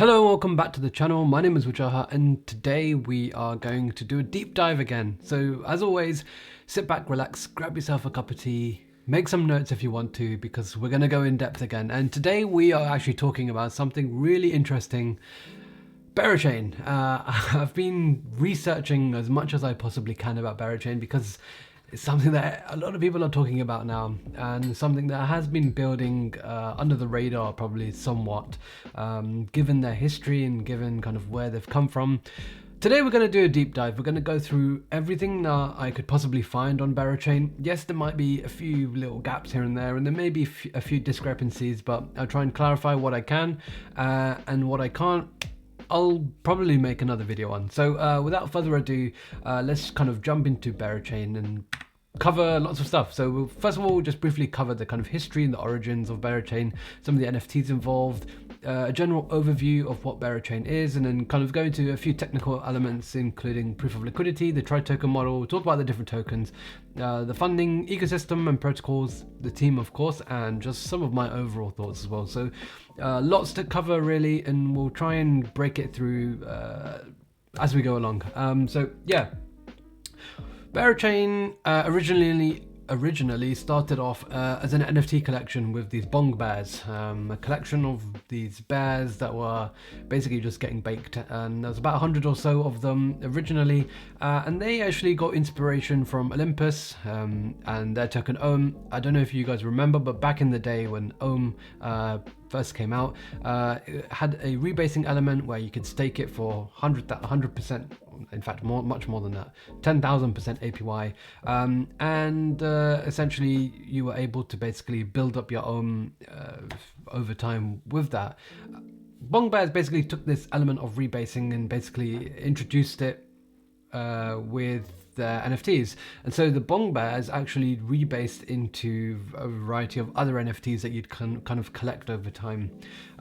Hello, welcome back to the channel. My name is Mijani and today we are going to do a deep dive again. So as always, sit back, relax, grab yourself a cup of tea, make some notes if you want to, because we're going to go in depth again. And today we are actually talking about something really interesting. Berachain. I've been researching as much as I possibly can about Berachain because it's something that a lot of people are talking about now, and something that has been building under the radar probably somewhat, given their history and given kind of where they've come from. Today we're going to do a deep dive. We're going to go through everything that I could possibly find on Berachain. Yes, there might be a few little gaps here and there and there may be a few discrepancies, but I'll try and clarify what I can, and what I can't I'll probably make another video on. So without further ado, let's kind of jump into Berachain and cover lots of stuff. So we'll, first of all, just briefly cover the kind of history and the origins of Berachain, some of the NFTs involved, a general overview of what Berachain is, and then kind of go into a few technical elements, including proof of liquidity, the tri-token model, talk about the different tokens, the funding, ecosystem and protocols, the team of course, and just some of my overall thoughts as well. So lots to cover really, and we'll try and break it through as we go along. So yeah, Berachain originally started off as an NFT collection with these bong bears, a collection of these bears that were basically just getting baked, and there was about 100 or so of them originally, and they actually got inspiration from Olympus and their token Ohm. I don't know if you guys remember, but back in the day when Ohm first came out, it had a rebasing element where you could stake it for 100%, in fact much more than that, 10,000% APY, and essentially you were able to basically build up your own over time with that. Bong Bears basically took this element of rebasing and basically introduced it with their NFTs, and so the Bong Bears actually rebased into a variety of other NFTs that you'd kind of collect over time,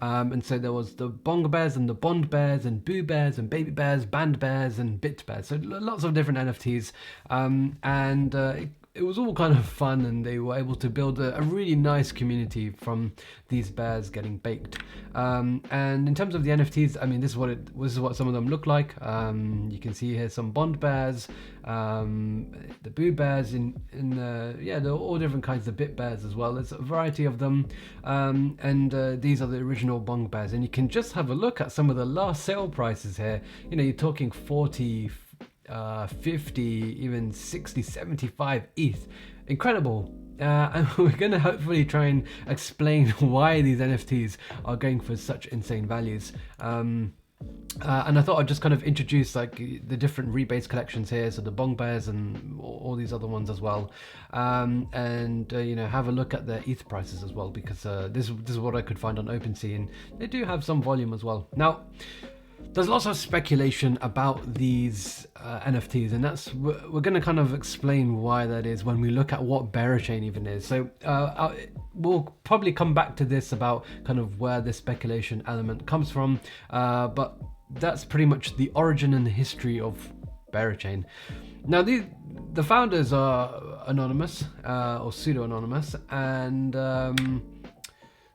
and so there was the Bong Bears and the Bond Bears and Boo Bears and Baby Bears, Band Bears and Bit Bears, so lots of different NFTs, and it was all kind of fun, and they were able to build a really nice community from these bears getting baked. And in terms of the NFTs, I mean, this is what some of them look like. You can see here some Bond Bears, the Boo Bears, yeah, they're all different kinds of Bit Bears as well. There's a variety of them, and these are the original Bong Bears. And you can just have a look at some of the last sale prices here. You know, you're talking 40, 50, even 60, 75 ETH. Incredible. And we're going to hopefully try and explain why these NFTs are going for such insane values. And I thought I'd just kind of introduce like the different rebase collections here, so the Bong Bears and all these other ones as well, and you know, have a look at their ETH prices as well, because this is what I could find on OpenSea, and they do have some volume as well. Now, there's lots of speculation about these NFTs, and we're going to kind of explain why that is when we look at what Berachain even is. So we'll probably come back to this about kind of where the speculation element comes from, but that's pretty much the origin and the history of Berachain. Now the founders are anonymous, or pseudo-anonymous, and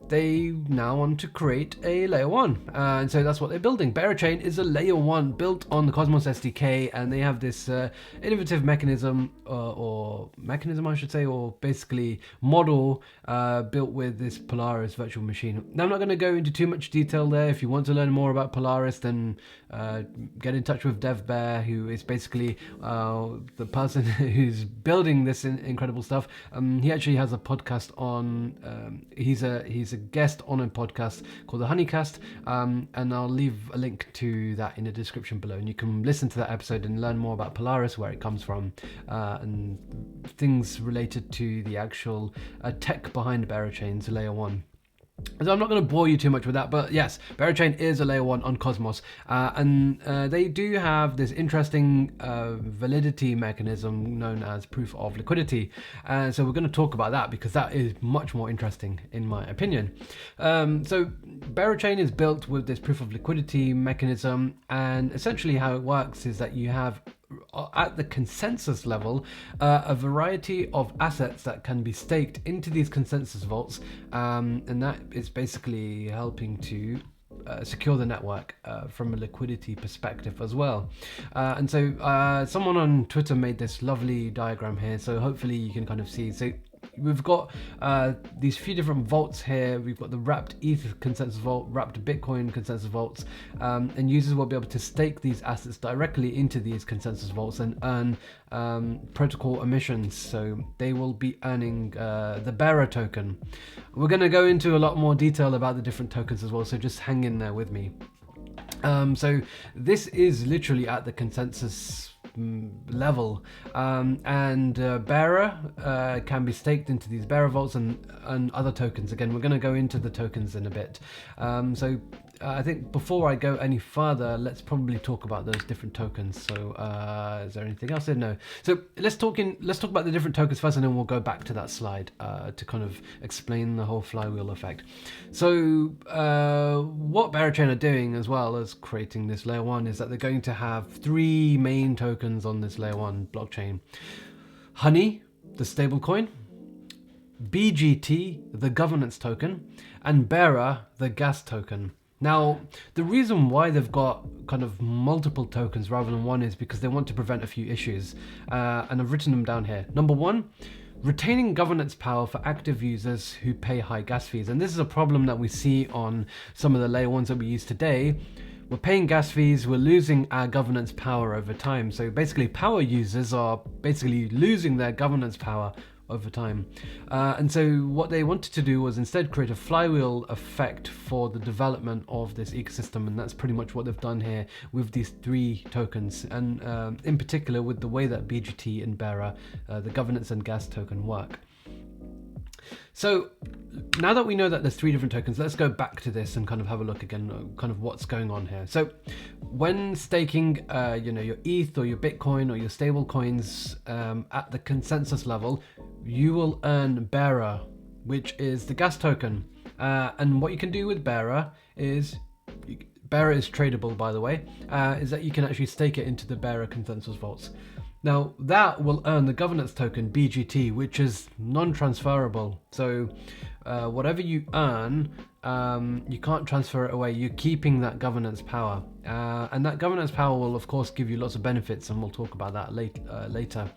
they now want to create a layer 1, and so that's what they're building. Berachain is a layer 1 built on the Cosmos SDK, and they have this innovative mechanism, I should say, or basically model built with this Polaris virtual machine. Now, I'm not going to go into too much detail there. If you want to learn more about Polaris, then get in touch with DevBear, who is basically the person who's building this incredible stuff. He actually has a podcast on, he's a guest on a podcast called the Honeycast, and I'll leave a link to that in the description below, and you can listen to that episode and learn more about Polaris, where it comes from, and things related to the actual tech behind Berachain's layer 1. So I'm not going to bore you too much with that, but yes, Berachain is a layer 1 on Cosmos, and they do have this interesting validity mechanism known as proof of liquidity, and so we're going to talk about that because that is much more interesting in my opinion. So Berachain is built with this proof of liquidity mechanism, and essentially how it works is that you have at the consensus level a variety of assets that can be staked into these consensus vaults, and that is basically helping to secure the network from a liquidity perspective as well. And so someone on Twitter made this lovely diagram here, so hopefully you can kind of see. So we've got these few different vaults here. We've got the wrapped ETH consensus vault, wrapped Bitcoin consensus vaults, and users will be able to stake these assets directly into these consensus vaults and earn protocol emissions. So they will be earning the Bera token. We're going to go into a lot more detail about the different tokens as well, so just hang in there with me. So this is literally at the consensus level, and Bera can be staked into these Bera vaults and other tokens. Again, we're going to go into the tokens in a bit. So I think before I go any further, let's probably talk about those different tokens. So is there anything else? No. So let's talk about the different tokens first, and then we'll go back to that slide to kind of explain the whole flywheel effect. So what Berachain are doing, as well as creating this layer 1, is that they're going to have 3 main tokens on this layer 1 blockchain: Honey, the stablecoin; BGT, the governance token; and Bera, the gas token. Now, the reason why they've got kind of multiple tokens rather than one is because they want to prevent a few issues, and I've written them down here. Number 1, retaining governance power for active users who pay high gas fees. And this is a problem that we see on some of the layer 1s that we use today. We're paying gas fees, we're losing our governance power over time. So basically, power users are basically losing their governance power over time. And so what they wanted to do was instead create a flywheel effect for the development of this ecosystem, and that's pretty much what they've done here with these 3 tokens, and in particular with the way that BGT and Bera, the governance and gas token, work. So now that we know that there's 3 different tokens, let's go back to this and kind of have a look again, kind of what's going on here. So when staking, your ETH or your Bitcoin or your stable coins at the consensus level, you will earn Bera, which is the gas token. And what you can do with Bera is, Bera is tradable, by the way, is that you can actually stake it into the Bera consensus vaults. Now that will earn the governance token BGT, which is non-transferable. So whatever you earn, you can't transfer it away. You're keeping that governance power, and that governance power will of course give you lots of benefits, and we'll talk about that later.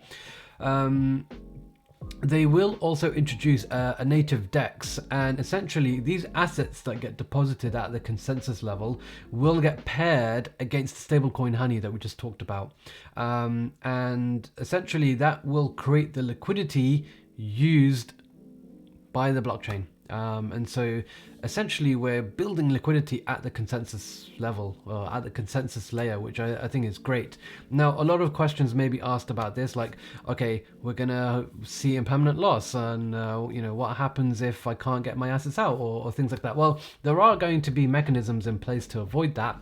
They will also introduce a native DEX, and essentially these assets that get deposited at the consensus level will get paired against the stablecoin Honey that we just talked about, and essentially that will create the liquidity used by the blockchain. And so essentially we're building liquidity at the consensus level, or at the consensus layer, which I think is great. Now, a lot of questions may be asked about this, like, okay, we're gonna see impermanent loss, and what happens if I can't get my assets out, or things like that. Well, there are going to be mechanisms in place to avoid that.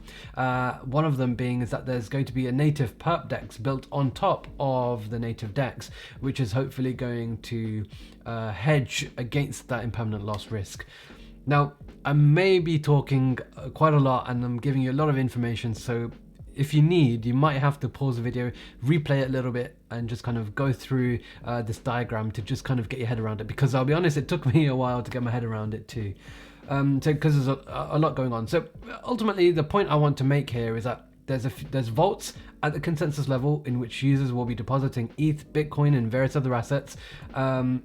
One of them being is that there's going to be a native perp DEX built on top of the native DEX, which is hopefully going to hedge against that impermanent loss risk. Now, I may be talking quite a lot, and I'm giving you a lot of information, so if you need, you might have to pause the video, replay it a little bit, and just kind of go through this diagram to just kind of get your head around it, because I'll be honest, it took me a while to get my head around it too. Because there's a lot going on. So ultimately, the point I want to make here is that there's vaults at the consensus level in which users will be depositing ETH, Bitcoin, and various other assets, and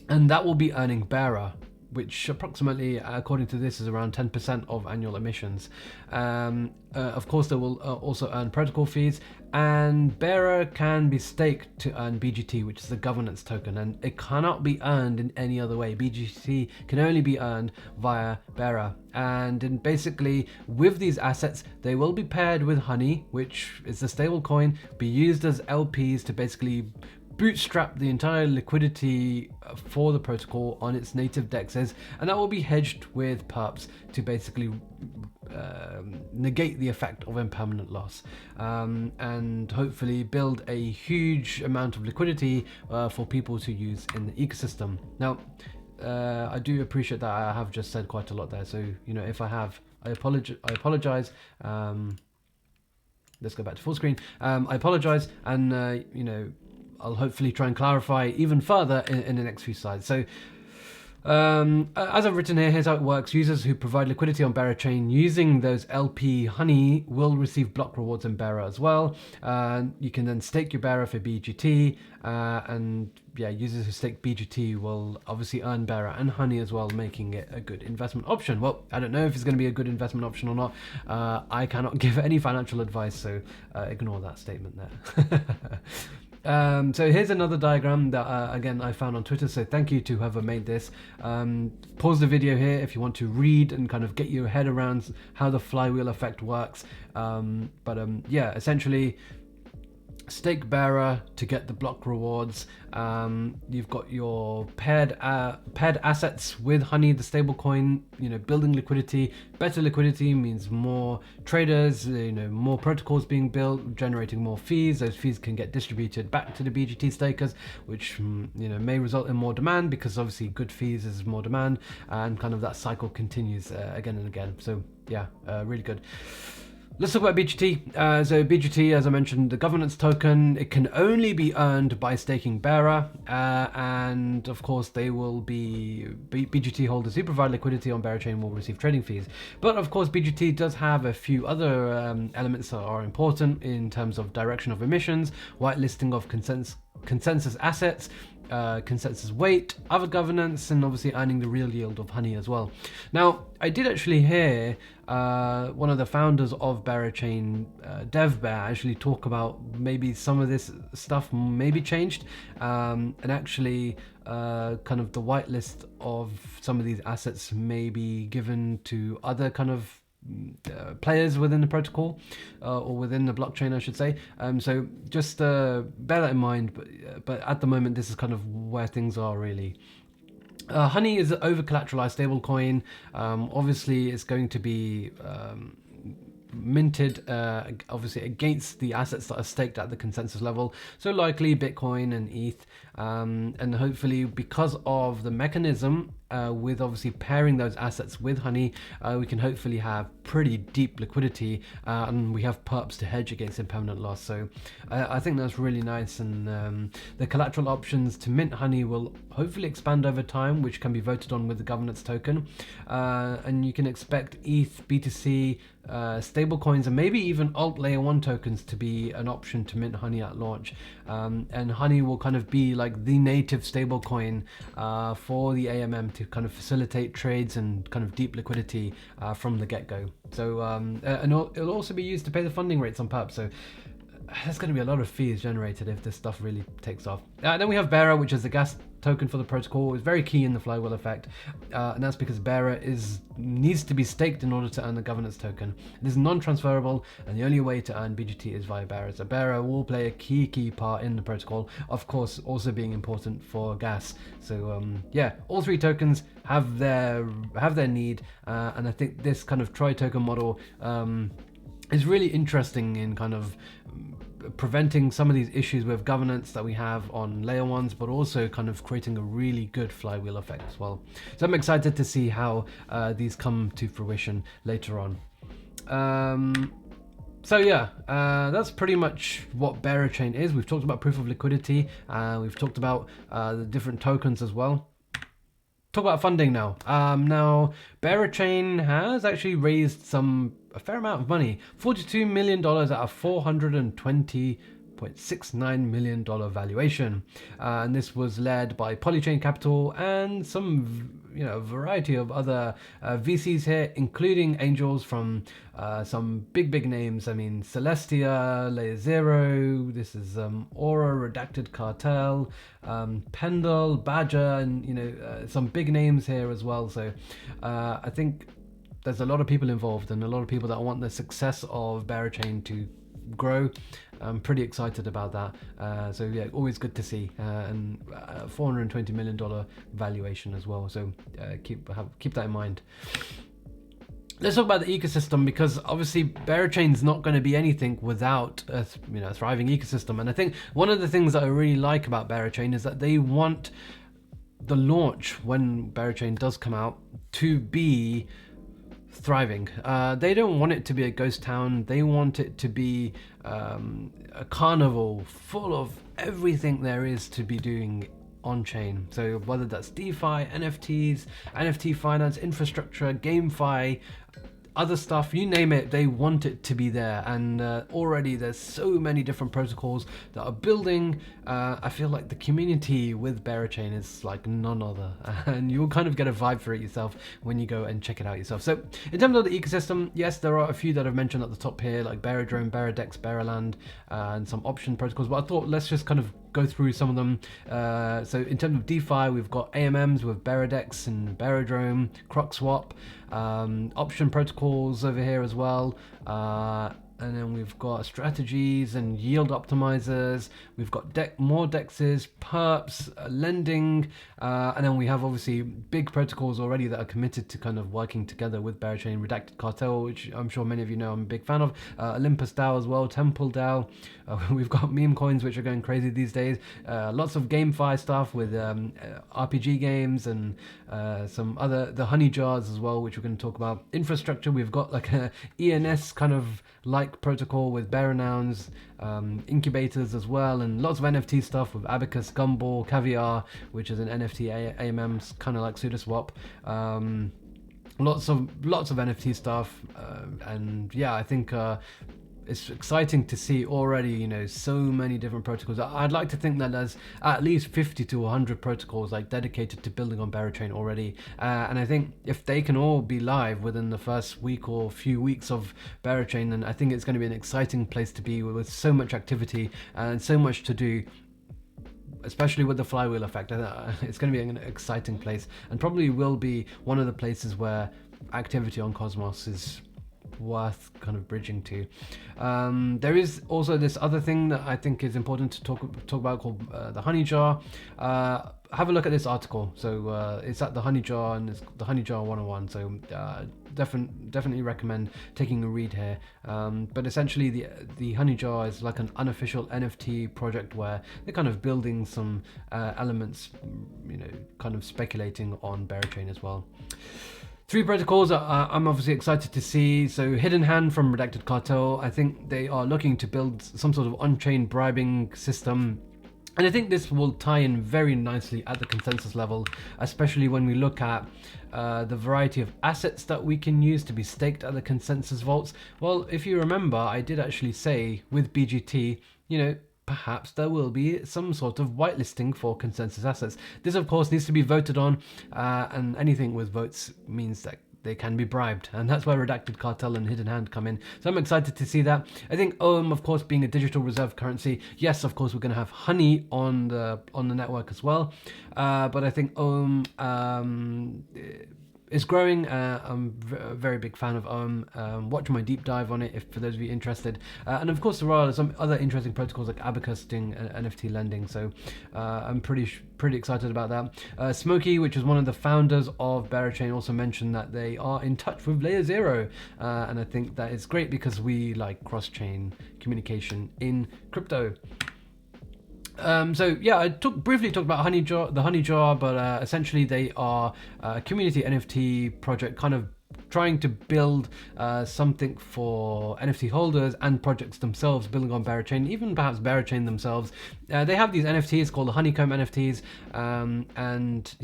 that will be earning Bera, which approximately, according to this, is around 10% of annual emissions. Of course, they will also earn protocol fees, and Bera can be staked to earn BGT, which is the governance token, and it cannot be earned in any other way. BGT can only be earned via Bera, and basically with these assets, they will be paired with Honey, which is the stable coin, be used as LPs to basically bootstrap the entire liquidity for the protocol on its native dexes, and that will be hedged with perps to basically negate the effect of impermanent loss, and hopefully build a huge amount of liquidity for people to use in the ecosystem. Now, I do appreciate that I have just said quite a lot there, so if I have, I apologize. Let's go back to full screen. I apologize, and I'll hopefully try and clarify even further in the next few slides. So As I've written here, here's how it works. Users who provide liquidity on Berachain using those LP honey will receive block rewards in Bera as well. You can then stake your Bera for BGT, and yeah, users who stake BGT will obviously earn Bera and honey as well, making it a good investment option. Well, I don't know if it's going to be a good investment option or not. I cannot give any financial advice, so ignore that statement there. So here's another diagram that again I found on Twitter, so thank you to whoever made this. Pause the video here if you want to read and kind of get your head around how the flywheel effect works. Yeah, essentially stake Bera to get the block rewards. You've got your paired assets with honey, the stable coin, building liquidity. Better liquidity means more traders, more protocols being built, generating more fees. Those fees can get distributed back to the BGT stakers, which may result in more demand, because obviously good fees is more demand, and kind of that cycle continues again and again. So yeah, really good. Let's talk about BGT. So BGT, as I mentioned, the governance token, it can only be earned by staking Bera, and of course they will be BGT holders who provide liquidity on Berachain will receive trading fees. But of course BGT does have a few other elements that are important in terms of direction of emissions, whitelisting of consensus assets, consensus weight, other governance, and obviously earning the real yield of honey as well. Now, I did actually hear one of the founders of Berachain, DevBear, actually talk about maybe some of this stuff maybe changed, and actually kind of the whitelist of some of these assets may be given to other kind of players within the protocol, or within the blockchain, I should say. So just bear that in mind, but at the moment this is kind of where things are really. Honey is an over collateralized stablecoin. Obviously it's going to be minted obviously against the assets that are staked at the consensus level, so likely Bitcoin and ETH, and hopefully because of the mechanism with obviously pairing those assets with honey, we can hopefully have pretty deep liquidity, and we have perps to hedge against impermanent loss. So I think that's really nice, and the collateral options to mint honey will hopefully expand over time, which can be voted on with the governance token, and you can expect ETH, BTC, stable coins, and maybe even alt layer 1 tokens to be an option to mint honey at launch, and honey will kind of be like the native stable coin for the AMM to kind of facilitate trades and kind of deep liquidity from the get-go. So and it'll also be used to pay the funding rates on perps, so there's going to be a lot of fees generated if this stuff really takes off. Then we have Bera, which is the gas token for the protocol. It's very key in the flywheel effect, and that's because Bera needs to be staked in order to earn the governance token. It is non-transferable, and the only way to earn BGT is via Bera. So Bera will play a key part in the protocol, of course also being important for gas. So yeah, all three tokens have their need, and I think this kind of tri-token model is really interesting in kind of preventing some of these issues with governance that we have on layer ones, but also kind of creating a really good flywheel effect as well. So I'm excited to see how these come to fruition later on. So yeah, that's pretty much what Berachain is. We've talked about proof of liquidity, we've talked about the different tokens as well. Talk about funding now. Now, Berachain has actually raised a fair amount of money, $42 million out of $420.69 million valuation, and this was led by Polychain Capital and some variety of other VCs here, including angels from some big names. I mean, Celestia, Layer Zero, this is Aura, Redacted Cartel, Pendle, Badger, and some big names here as well. So I think there's a lot of people involved and a lot of people that want the success of Berachain to grow. I'm pretty excited about that. So yeah, always good to see, and $420 million valuation as well. So keep that in mind. Let's talk about the ecosystem, because obviously Berachain's not going to be anything without a thriving ecosystem. And I think one of the things that I really like about Berachain is that they want the launch, when Berachain does come out, to be thriving. They don't want it to be a ghost town. They want it to be a carnival full of everything there is to be doing on chain. So whether that's DeFi, NFTs, NFT finance, infrastructure, GameFi, other stuff, you name it, they want it to be there. And already there's so many different protocols that are building. I feel like the community with Berachain is like none other, and you'll kind of get a vibe for it yourself when you go and check it out yourself. So in terms of the ecosystem, yes, there are a few that I've mentioned at the top here, like Beradrone, Beradex, Beraland, and some option protocols, but I thought let's just kind of go through some of them. So in terms of DeFi, we've got AMMs with Beradex and Beradrome, CrocSwap, option protocols over here as well. And then we've got strategies and yield optimizers. We've got more dexes, perps, lending, and then we have obviously big protocols already that are committed to kind of working together with Berachain. Redacted Cartel, which I'm sure many of you know I'm a big fan of. Olympus DAO as well, Temple DAO. We've got meme coins which are going crazy these days. Lots of GameFi stuff with RPG games and some other, the honey jars as well, which we're going to talk about. Infrastructure, we've got like a ENS kind of like protocol with Baranouns, incubators as well, and lots of NFT stuff with Abacus, Gumball, Caviar, which is an NFT AMM, kind of like SudoSwap. Lots of NFT stuff, and yeah, I think it's exciting to see already, you know, so many different protocols. I'd like to think that there's at least 50 to 100 protocols like dedicated to building on Berachain already. And I think if they can all be live within the first week or few weeks of Berachain, then I think it's going to be an exciting place to be with so much activity and so much to do, especially with the flywheel effect. It's going to be an exciting place, and probably will be one of the places where activity on Cosmos is worth kind of bridging to. There is also this other thing that I think is important to talk about called the honey jar. Have a look at this article. So it's at the honey jar, and it's the honey jar 101. So definitely recommend taking a read here. But essentially the honey jar is like an unofficial NFT project where they're kind of building some elements, you know, kind of speculating on Berachain as well. 3 protocols I'm obviously excited to see. So Hidden Hand from Redacted Cartel, I think they are looking to build some sort of on-chain bribing system. And I think this will tie in very nicely at the consensus level, especially when we look at the variety of assets that we can use to be staked at the consensus vaults. Well, if you remember, I did actually say with BGT, you know, perhaps there will be some sort of whitelisting for consensus assets. This, of course, needs to be voted on, and anything with votes means that they can be bribed, and that's where Redacted Cartel and Hidden Hand come in. So I'm excited to see that. I think OM, of course, being a digital reserve currency, yes, of course, we're going to have honey on the network as well, but I think OM is growing. I'm a very big fan of OM. Watch my deep dive on it if for those of you interested. And of course there are some other interesting protocols like Abacus doing NFT lending. So I'm pretty excited about that. Smokey, which is one of the founders of Berachain, also mentioned that they are in touch with Layer Zero, and I think that is great because we like cross-chain communication in crypto. So yeah, I briefly talked about the honey jar, but essentially they are a community NFT project, kind of trying to build something for NFT holders and projects themselves, building on Berachain, even perhaps Berachain themselves. They have these NFTs called the Honeycomb NFTs, and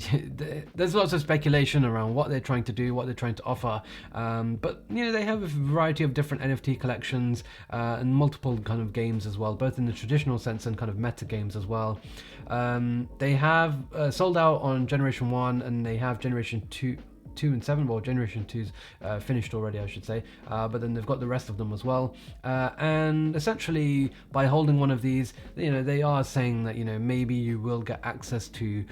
there's lots of speculation around what they're trying to do, what they're trying to offer. But you know, they have a variety of different NFT collections and multiple kind of games as well, both in the traditional sense and kind of meta games as well. They have sold out on Generation 1, and they have Generation 2 and 7, well, Generation 2's finished already, I should say, but then they've got the rest of them as well, and essentially by holding one of these, you know, they are saying that, you know, maybe you will get access to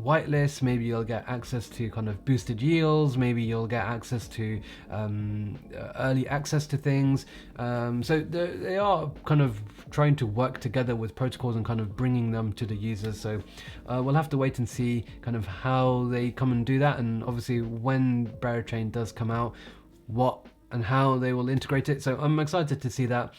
whitelist, maybe you'll get access to kind of boosted yields, maybe you'll get access to early access to things, so they are kind of trying to work together with protocols and kind of bringing them to the users. So we'll have to wait and see kind of how they come and do that, and obviously when Berachain does come out, what and how they will integrate it. So I'm excited to see that.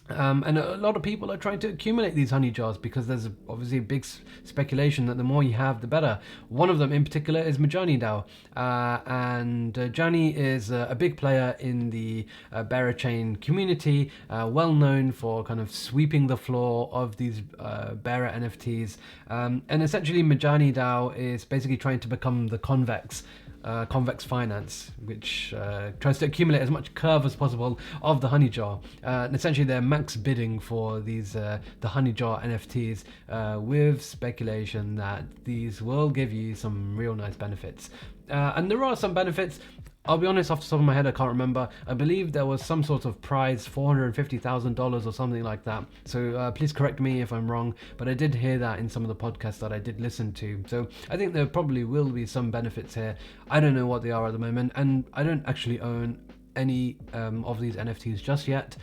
And a lot of people are trying to accumulate these honey jars because there's obviously a big speculation that the more you have, the better. One of them in particular is Mijani DAO. And Mijani is a big player in the Berachain community, well known for kind of sweeping the floor of these Bera NFTs. And essentially, Mijani DAO is basically trying to become the convex finance, which tries to accumulate as much curve as possible of the honey jar. And essentially, they're max bidding for these the honey jar NFTs with speculation that these will give you some real nice benefits. And there are some benefits. I'll be honest, off the top of my head, I can't remember. I believe there was some sort of prize, $450,000 or something like that. So please correct me if I'm wrong, but I did hear that in some of the podcasts that I did listen to. So I think there probably will be some benefits here. I don't know what they are at the moment, and I don't actually own any of these NFTs just yet,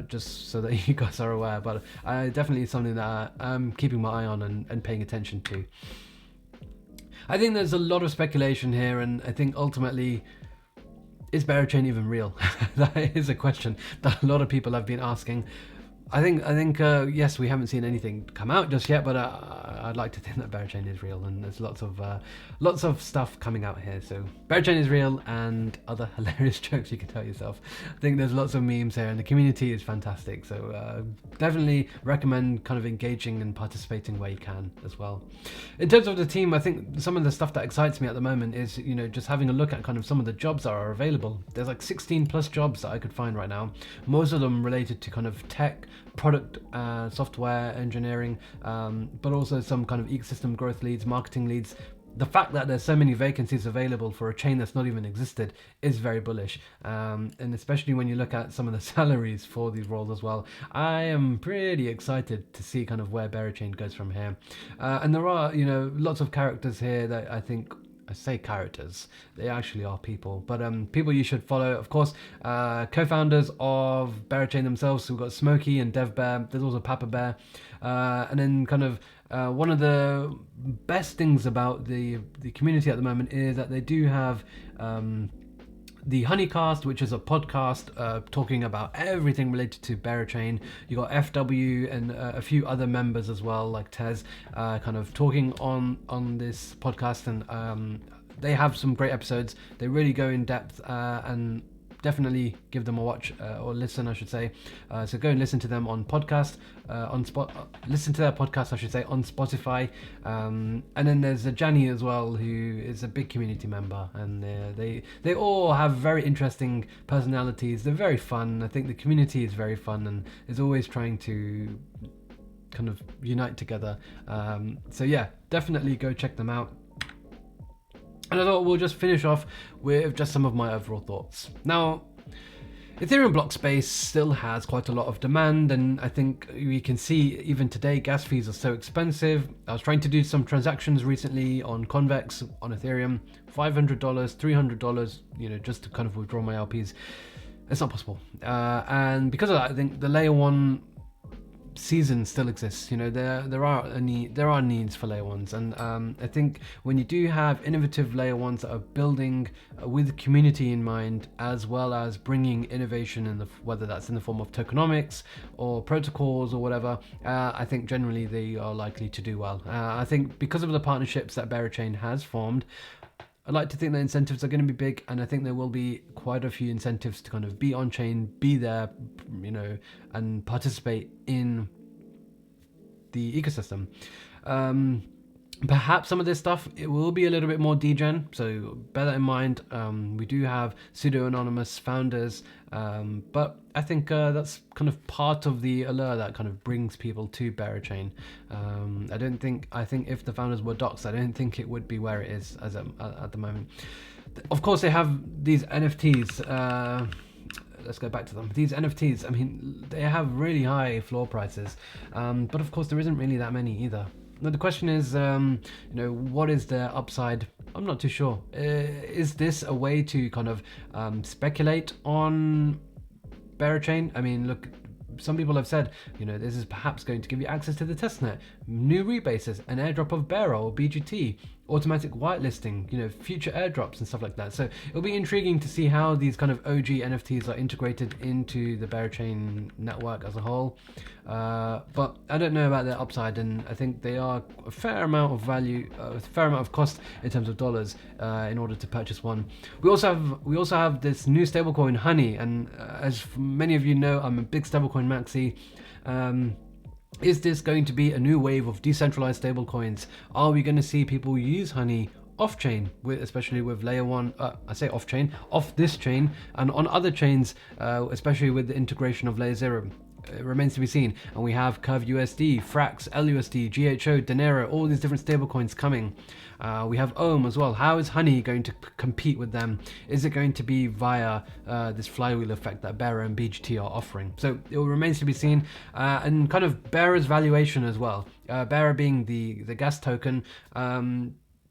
just so that you guys are aware. But definitely something that I'm keeping my eye on and paying attention to. I think there's a lot of speculation here, and I think ultimately, is Berachain even real? That is a question that a lot of people have been asking. I think yes, we haven't seen anything come out just yet, but I'd like to think that Berachain is real, and there's lots of stuff coming out here. So Berachain is real, and other hilarious jokes you can tell yourself. I think there's lots of memes here, and the community is fantastic. So definitely recommend kind of engaging and participating where you can as well. In terms of the team, I think some of the stuff that excites me at the moment is just having a look at kind of some of the jobs that are available. There's like 16 plus jobs that I could find right now. Most of them related to kind of tech, product, software engineering, but also some kind of ecosystem growth leads, marketing leads. The fact that there's so many vacancies available for a chain that's not even existed is very bullish, and especially when you look at some of the salaries for these roles as well. I am pretty excited to see kind of where Berachain goes from here, and there are lots of characters here that I think, I say characters, they actually are people, but people you should follow. Of course, co-founders of Berachain themselves. So we've got Smokey and Dev Bear. There's also Papa Bear, and then kind of one of the best things about the community at the moment is that they do have the Honeycast, which is a podcast talking about everything related to Berachain. You got FW and a few other members as well, like Tez, kind of talking on this podcast, and they have some great episodes. They really go in depth, and definitely give them a watch or listen, I should say. So go and listen to them on podcast, listen to their podcast, I should say, on Spotify. And then there's Mijani as well, who is a big community member, and they all have very interesting personalities. They're very fun. I think the community is very fun and is always trying to kind of unite together. So yeah, definitely go check them out. And I thought we'll just finish off with just some of my overall thoughts. Now, Ethereum block space still has quite a lot of demand, and I think we can see even today gas fees are so expensive. I was trying to do some transactions recently on Convex on Ethereum, $500, $300, just to kind of withdraw my LPs. It's not possible, and because of that, I think the layer one season still exists. There are needs for layer ones, and I think when you do have innovative layer ones that are building with community in mind, as well as bringing innovation in whether that's in the form of tokenomics or protocols or whatever, I think generally they are likely to do well. I think because of the partnerships that Berachain has formed, I'd like to think that incentives are going to be big, and I think there will be quite a few incentives to kind of be on chain, be there, and participate in the ecosystem. Perhaps some of this stuff, it will be a little bit more degen, so bear that in mind. We do have pseudo-anonymous founders, but I think that's kind of part of the allure that kind of brings people to Berachain. I think if the founders were doxed, I don't think it would be where it is as at the moment. Of course, they have these NFTs. Let's go back to them. These NFTs, I mean, they have really high floor prices, but of course there isn't really that many either. Now the question is, what is their upside? I'm not too sure. Is this a way to kind of speculate on Berachain? I mean, look, some people have said, this is perhaps going to give you access to the testnet, new rebases, an airdrop of Bera or BGT, automatic whitelisting, future airdrops and stuff like that. So it'll be intriguing to see how these kind of OG NFTs are integrated into the Berachain network as a whole. But I don't know about their upside, and I think they are a fair amount of value, a fair amount of cost in terms of dollars in order to purchase one. We also have this new stablecoin Honey, and as many of you know, I'm a big stablecoin maxi. Is this going to be a new wave of decentralized stablecoins? Are we going to see people use Honey off-chain, especially with layer 1, I say off-chain, off this chain, and on other chains, especially with the integration of layer 0? It remains to be seen. And we have Curve USD, Frax, LUSD, GHO, Dinero, all these different stablecoins coming. We have Ohm as well. How is Honey going to compete with them? Is it going to be via this flywheel effect that Bera and BGT are offering? So it remains to be seen. And kind of Bera's valuation as well. Bera being the gas token, at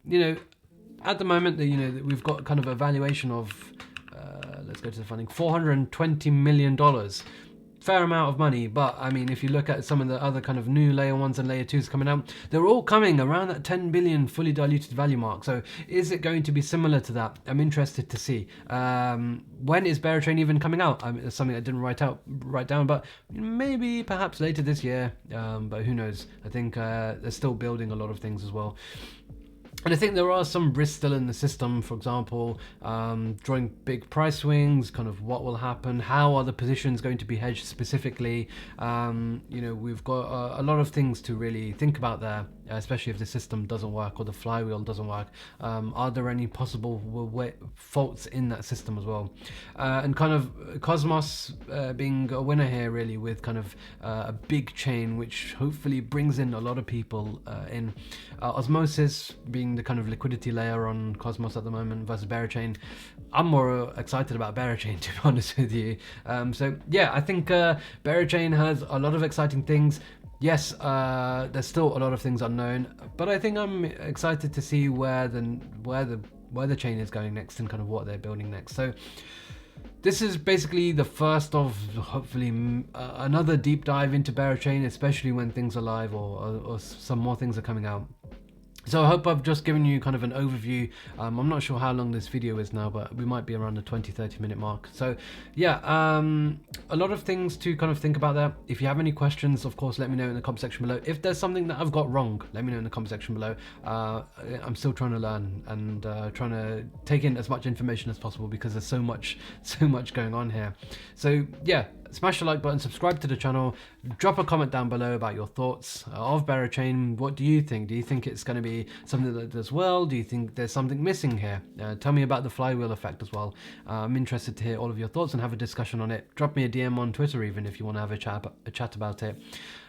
the moment, we've got kind of a valuation of, let's go to the funding, $420 million. Fair amount of money, but I mean, if you look at some of the other kind of new layer 1s and layer 2s coming out, they're all coming around that 10 billion fully diluted value mark. So is it going to be similar to that? I'm interested to see. When is Berachain even coming out? It's something I didn't write down, but maybe perhaps later this year, but who knows. I think they're still building a lot of things as well. And I think there are some risks still in the system, for example, drawing big price swings, kind of what will happen, how are the positions going to be hedged specifically. We've got a lot of things to really think about there, especially if the system doesn't work or the flywheel doesn't work. Are there any possible faults in that system as well? And kind of Cosmos being a winner here, really, with kind of a big chain, which hopefully brings in a lot of people in. Osmosis being the kind of liquidity layer on Cosmos at the moment versus Berachain. I'm more excited about Berachain, to be honest with you. So yeah, I think Berachain has a lot of exciting things. Yes, there's still a lot of things unknown, but I think I'm excited to see where the chain is going next and kind of what they're building next. So this is basically the first of hopefully another deep dive into Berachain, especially when things are live or some more things are coming out. So I hope I've just given you kind of an overview. I'm not sure how long this video is now, but we might be around the 20-30 minute mark. So yeah, a lot of things to kind of think about there. If you have any questions, of course, let me know in the comment section below. If there's something that I've got wrong, let me know in the comment section below. I'm still trying to learn and trying to take in as much information as possible because there's so much going on here. So yeah, smash the like button, subscribe to the channel, drop a comment down below about your thoughts of Berachain. What do you think? Do you think it's going to be something that does well? Do you think there's something missing here? Tell me about the flywheel effect as well. I'm interested to hear all of your thoughts and have a discussion on it. Drop me a DM on Twitter even if you want to have a chat about it.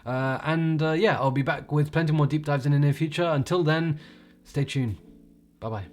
Yeah, I'll be back with plenty more deep dives in the near future. Until then, stay tuned. Bye bye.